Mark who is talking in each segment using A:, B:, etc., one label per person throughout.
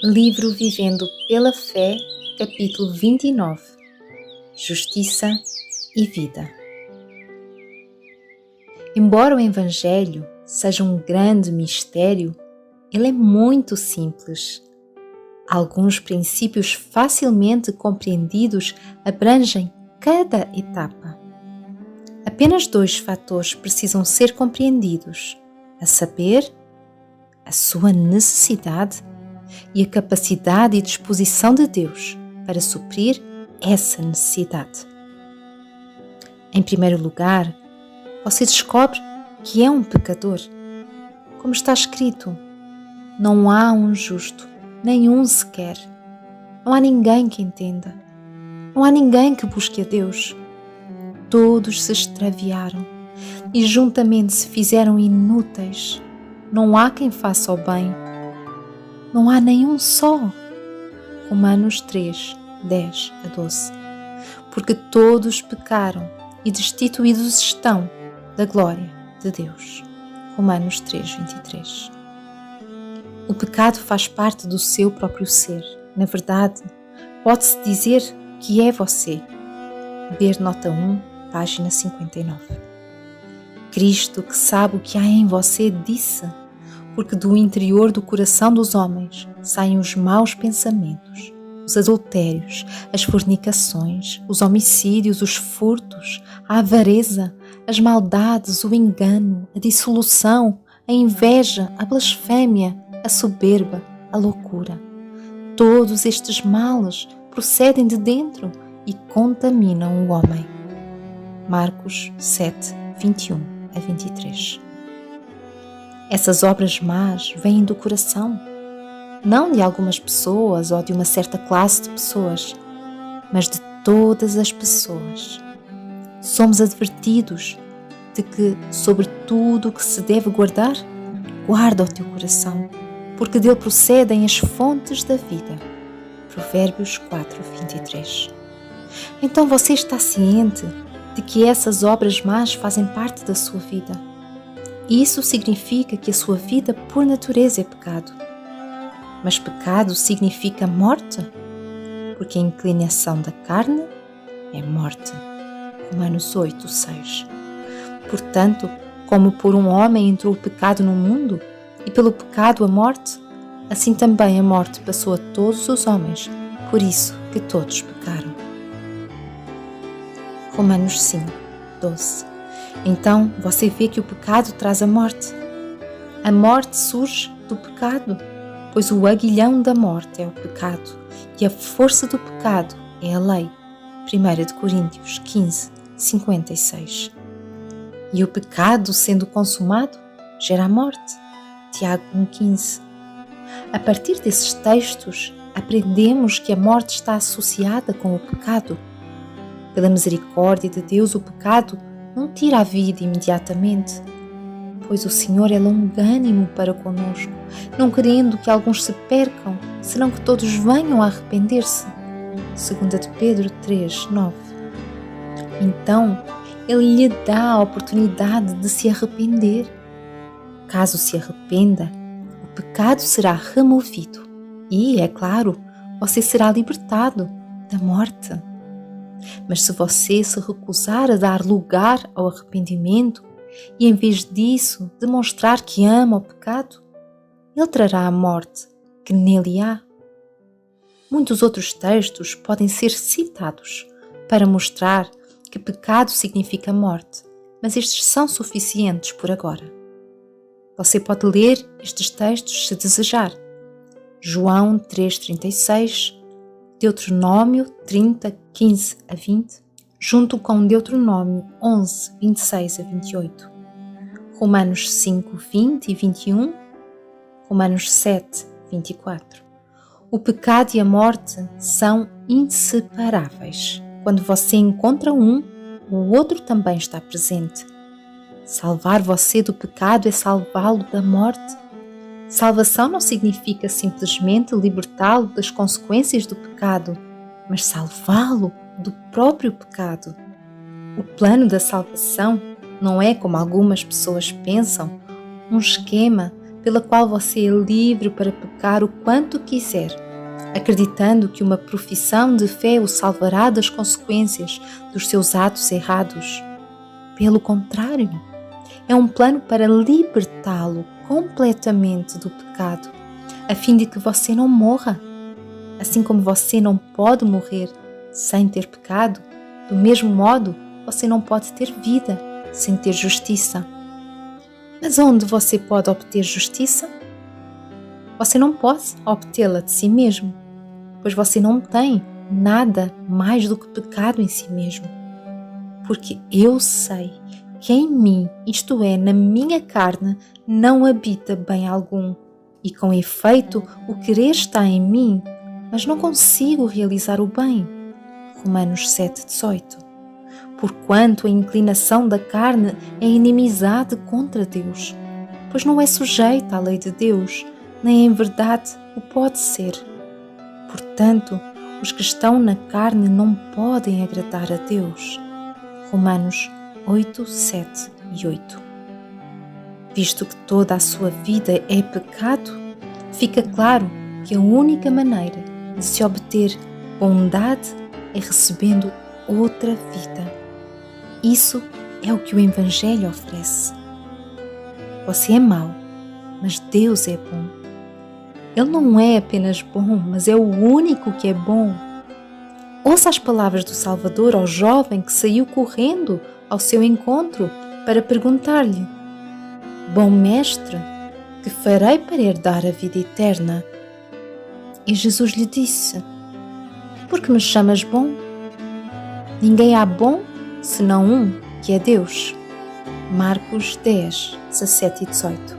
A: Livro Vivendo pela Fé, capítulo 29. Justiça e Vida. Embora o Evangelho seja um grande mistério, ele é muito simples. Alguns princípios facilmente compreendidos abrangem cada etapa. Apenas 2 fatores precisam ser compreendidos, a saber, a sua necessidade e a capacidade e disposição de Deus para suprir essa necessidade. Em primeiro lugar, você descobre que é um pecador. Como está escrito, não há um justo, nenhum sequer. Não há ninguém que entenda. Não há ninguém que busque a Deus. Todos se extraviaram e juntamente se fizeram inúteis. Não há quem faça o bem. Não há nenhum só. Romanos 3, 10 a 12. Porque todos pecaram e destituídos estão da glória de Deus. Romanos 3, 23. O pecado faz parte do seu próprio ser. Na verdade, pode-se dizer que é você. Ver nota 1, página 59. Cristo, que sabe o que há em você, disse: porque do interior do coração dos homens saem os maus pensamentos, os adultérios, as fornicações, os homicídios, os furtos, a avareza, as maldades, o engano, a dissolução, a inveja, a blasfémia, a soberba, a loucura. Todos estes males procedem de dentro e contaminam o homem. Marcos 7, 21 a 23. Essas obras más vêm do coração, não de algumas pessoas ou de uma certa classe de pessoas, mas de todas as pessoas. Somos advertidos de que, sobre tudo o que se deve guardar, guarda o teu coração, porque dele procedem as fontes da vida. Provérbios 4, 23. Então você está ciente de que essas obras más fazem parte da sua vida. Isso significa que a sua vida, por natureza, é pecado. Mas pecado significa morte, porque a inclinação da carne é morte. Romanos 8, 6. Portanto, como por um homem entrou o pecado no mundo, e pelo pecado a morte, assim também a morte passou a todos os homens, por isso que todos pecaram. Romanos 5, 12. Então você vê que o pecado traz a morte. A morte surge do pecado, pois o aguilhão da morte é o pecado e a força do pecado é a lei. 1 Coríntios 15, 56. E o pecado, sendo consumado, gera a morte. Tiago 1,15. A partir desses textos, aprendemos que a morte está associada com o pecado. Pela misericórdia de Deus, o pecado não tira a vida imediatamente, pois o Senhor é longânimo para conosco, não querendo que alguns se percam, senão que todos venham a arrepender-se. 2 de Pedro 3, 9. Então, Ele lhe dá a oportunidade de se arrepender. Caso se arrependa, o pecado será removido e, é claro, você será libertado da morte. Mas se você se recusar a dar lugar ao arrependimento e, em vez disso, demonstrar que ama o pecado, ele trará a morte que nele há. Muitos outros textos podem ser citados para mostrar que pecado significa morte, mas estes são suficientes por agora. Você pode ler estes textos se desejar. João 3,36, Deuteronômio 30, 15 a 20, junto com Deuteronômio 11, 26 a 28, Romanos 5, 20 e 21, Romanos 7, 24. O pecado e a morte são inseparáveis. Quando você encontra um, o outro também está presente. Salvar você do pecado é salvá-lo da morte. Salvação não significa simplesmente libertá-lo das consequências do pecado, mas salvá-lo do próprio pecado. O plano da salvação não é, como algumas pessoas pensam, um esquema pela qual você é livre para pecar o quanto quiser, acreditando que uma profissão de fé o salvará das consequências dos seus atos errados. Pelo contrário, é um plano para libertá-lo completamente do pecado, a fim de que você não morra. Assim como você não pode morrer sem ter pecado, do mesmo modo, você não pode ter vida sem ter justiça. Mas onde você pode obter justiça? Você não pode obtê-la de si mesmo, pois você não tem nada mais do que pecado em si mesmo. Porque eu sei que em mim, isto é, na minha carne, não habita bem algum, e com efeito o querer está em mim, mas não consigo realizar o bem. Romanos 7,18. Porquanto a inclinação da carne é inimizade contra Deus, pois não é sujeita à lei de Deus, nem em verdade o pode ser. Portanto, os que estão na carne não podem agradar a Deus. Romanos 8, 7 e 8. Visto que toda a sua vida é pecado, fica claro que a única maneira de se obter bondade é recebendo outra vida. Isso é o que o Evangelho oferece. Você é mau, mas Deus é bom. Ele não é apenas bom, mas é o único que é bom. Ouça as palavras do Salvador ao jovem que saiu correndo ao seu encontro para perguntar-lhe: Bom mestre, que farei para herdar a vida eterna? E Jesus lhe disse: Por que me chamas bom? Ninguém há bom senão um, que é Deus. Marcos 10, 17 e 18.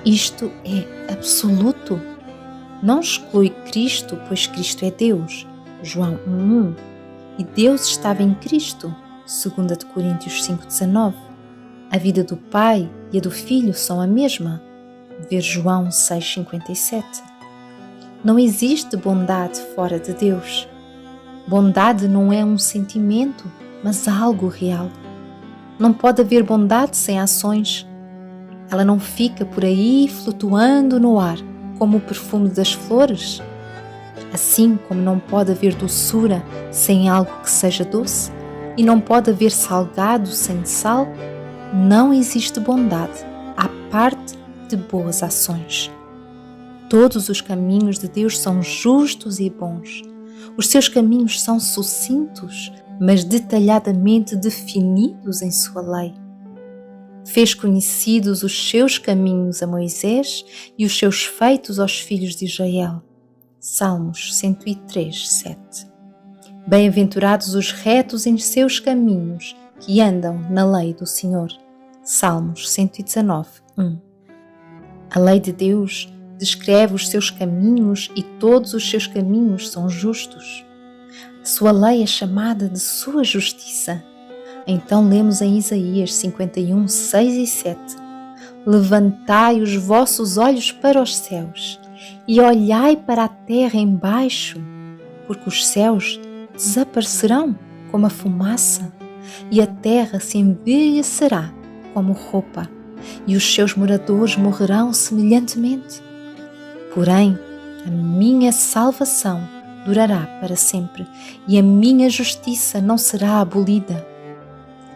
A: Isto é absoluto. Não exclui Cristo, pois Cristo é Deus. João 1:1. E Deus estava em Cristo. 2 Coríntios 5:19. A vida do Pai e a do Filho são a mesma. Ver João 6:57. Não existe bondade fora de Deus. Bondade não é um sentimento, mas algo real. Não pode haver bondade sem ações. Ela não fica por aí flutuando no ar, como o perfume das flores. Assim como não pode haver doçura sem algo que seja doce, e não pode haver salgado sem sal, não existe bondade à parte de boas ações. Todos os caminhos de Deus são justos e bons. Os seus caminhos são sucintos, mas detalhadamente definidos em sua lei. Fez conhecidos os seus caminhos a Moisés e os seus feitos aos filhos de Israel. Salmos 103, 7. Bem-aventurados os retos em seus caminhos, que andam na lei do Senhor. Salmos 119, 1. A lei de Deus descreve os seus caminhos e todos os seus caminhos são justos. A sua lei é chamada de sua justiça. Então lemos em Isaías 51, 6 e 7. Levantai os vossos olhos para os céus e olhai para a terra embaixo, porque os céus desaparecerão como a fumaça e a terra se envelhecerá como roupa e os seus moradores morrerão semelhantemente. Porém, a minha salvação durará para sempre e a minha justiça não será abolida.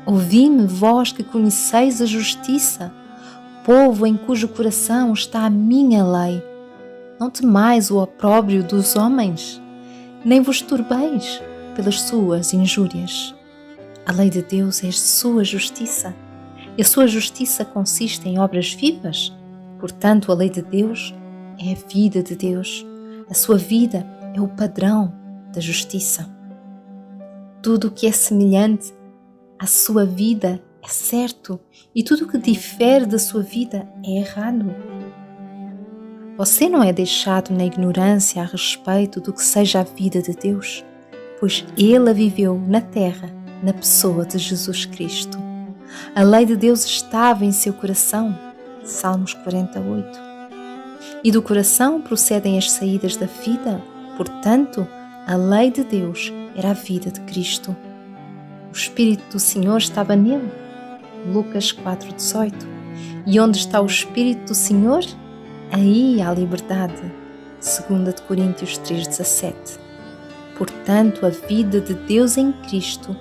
A: Ouvi-me, vós que conheceis a justiça, povo em cujo coração está a minha lei. Não temais o opróbrio dos homens, nem vos turbeis pelas suas injúrias. A lei de Deus é a sua justiça, e a sua justiça consiste em obras vivas. Portanto, a lei de Deus é a vida de Deus. A sua vida é o padrão da justiça. Tudo o que é semelhante à sua vida é certo e tudo o que difere da sua vida é errado. Você não é deixado na ignorância a respeito do que seja a vida de Deus, pois Ele a viveu na terra, na pessoa de Jesus Cristo. A lei de Deus estava em seu coração. Salmos 48. E do coração procedem as saídas da vida. Portanto, a lei de Deus era a vida de Cristo. O Espírito do Senhor estava nele. Lucas 4:18. E onde está o Espírito do Senhor? Aí há liberdade. 2 Coríntios 3,17. Portanto, a vida de Deus em Cristo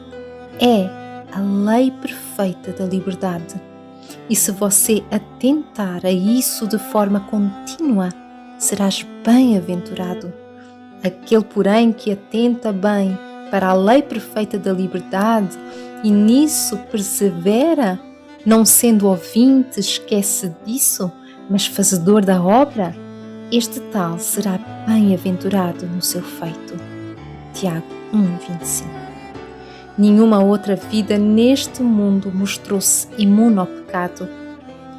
A: é a lei perfeita da liberdade. E se você atentar a isso de forma contínua, serás bem-aventurado. Aquele, porém, que atenta bem para a lei perfeita da liberdade e nisso persevera, não sendo ouvinte, esquece disso, mas fazedor da obra, este tal será bem-aventurado no seu feito. Tiago 1,25. Nenhuma outra vida neste mundo mostrou-se imune ao pecado.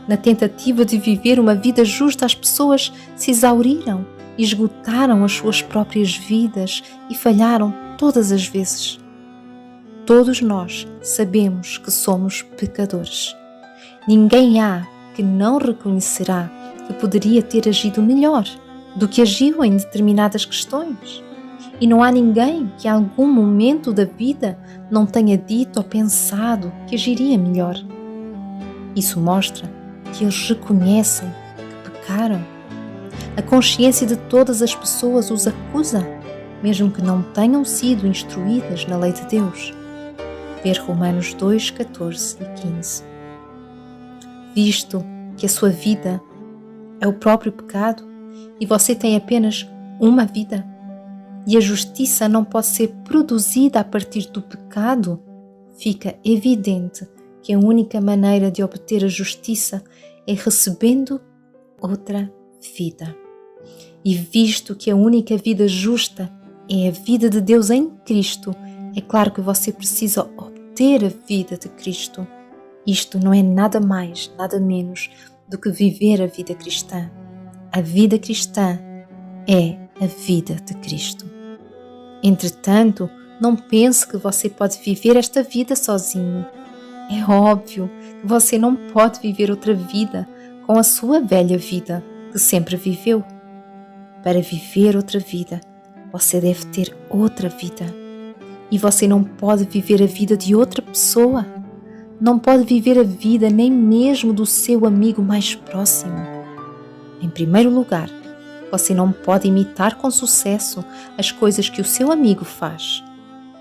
A: Na tentativa de viver uma vida justa, as pessoas se exauriram, esgotaram as suas próprias vidas e falharam todas as vezes. Todos nós sabemos que somos pecadores. Ninguém há que não reconhecerá que poderia ter agido melhor do que agiu em determinadas questões. E não há ninguém que em algum momento da vida não tenha dito ou pensado que agiria melhor. Isso mostra que eles reconhecem que pecaram. A consciência de todas as pessoas os acusa, mesmo que não tenham sido instruídas na lei de Deus. Ver Romanos 2, 14 e 15. Visto que a sua vida é o próprio pecado e você tem apenas uma vida, e a justiça não pode ser produzida a partir do pecado, fica evidente que a única maneira de obter a justiça é recebendo outra vida. E visto que a única vida justa é a vida de Deus em Cristo, é claro que você precisa obter a vida de Cristo. Isto não é nada mais, nada menos do que viver a vida cristã. A vida cristã é a vida de Cristo. Entretanto, não pense que você pode viver esta vida sozinho. É óbvio que você não pode viver outra vida com a sua velha vida que sempre viveu. Para viver outra vida, você deve ter outra vida. E você não pode viver a vida de outra pessoa. Não pode viver a vida nem mesmo do seu amigo mais próximo. Em primeiro lugar, você não pode imitar com sucesso as coisas que o seu amigo faz.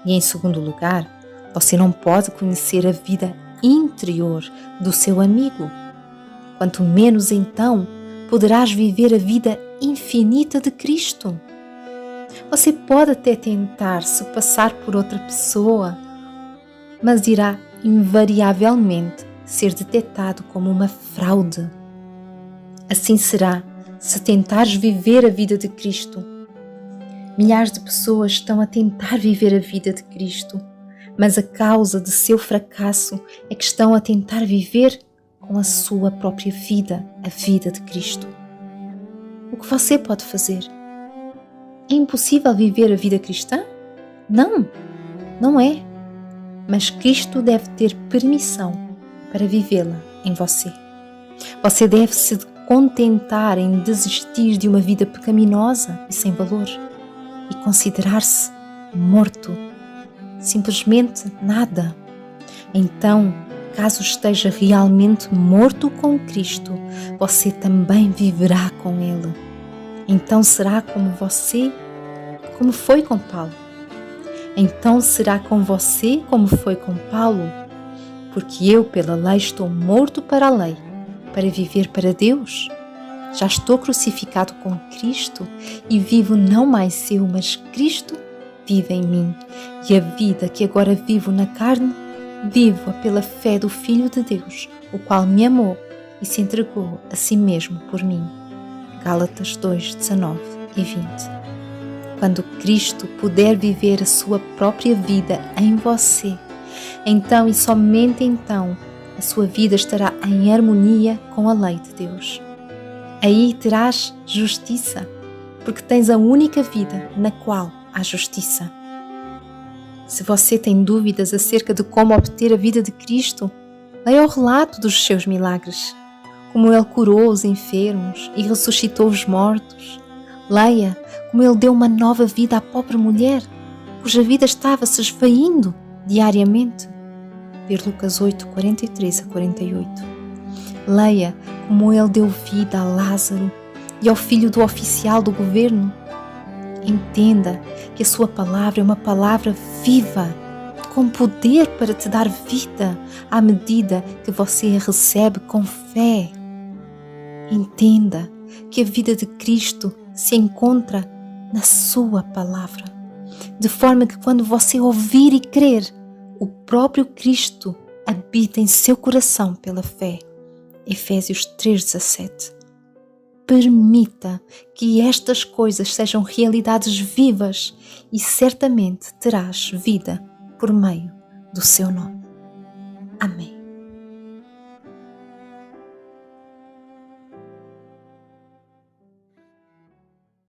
A: E em segundo lugar, você não pode conhecer a vida interior do seu amigo. Quanto menos então poderás viver a vida infinita de Cristo. Você pode até tentar se passar por outra pessoa, mas irá invariavelmente ser detectado como uma fraude. Assim será se tentares viver a vida de Cristo. Milhares de pessoas estão a tentar viver a vida de Cristo, mas a causa de seu fracasso é que estão a tentar viver com a sua própria vida, a vida de Cristo. O que você pode fazer? É impossível viver a vida cristã? Não, não é. Mas Cristo deve ter permissão para vivê-la em você. Você deve se contentar em desistir de uma vida pecaminosa e sem valor e considerar-se morto. Simplesmente nada. Então, caso esteja realmente morto com Cristo, você também viverá com Ele. Então será como você, como foi com Paulo. Então será com você como foi com Paulo, porque eu pela lei estou morto para a lei, para viver para Deus. Já estou crucificado com Cristo e vivo não mais eu, mas Cristo vive em mim. E a vida que agora vivo na carne, vivo-a pela fé do Filho de Deus, o qual me amou e se entregou a si mesmo por mim. Gálatas 2, 19 e 20. Quando Cristo puder viver a sua própria vida em você, então e somente então, a sua vida estará em harmonia com a lei de Deus. Aí terás justiça, porque tens a única vida na qual há justiça. Se você tem dúvidas acerca de como obter a vida de Cristo, leia o relato dos seus milagres, como Ele curou os enfermos e ressuscitou os mortos. Leia como Ele deu uma nova vida à pobre mulher, cuja vida estava se esvaindo diariamente. Ver Lucas 8, 43 a 48. Leia como Ele deu vida a Lázaro e ao filho do oficial do governo. Entenda que a sua palavra é uma palavra viva, com poder para te dar vida à medida que você a recebe com fé. Entenda que a vida de Cristo se encontra na sua palavra, de forma que quando você ouvir e crer, o próprio Cristo habita em seu coração pela fé. Efésios 3,17. Permita que estas coisas sejam realidades vivas e certamente terás vida por meio do seu nome. Amém.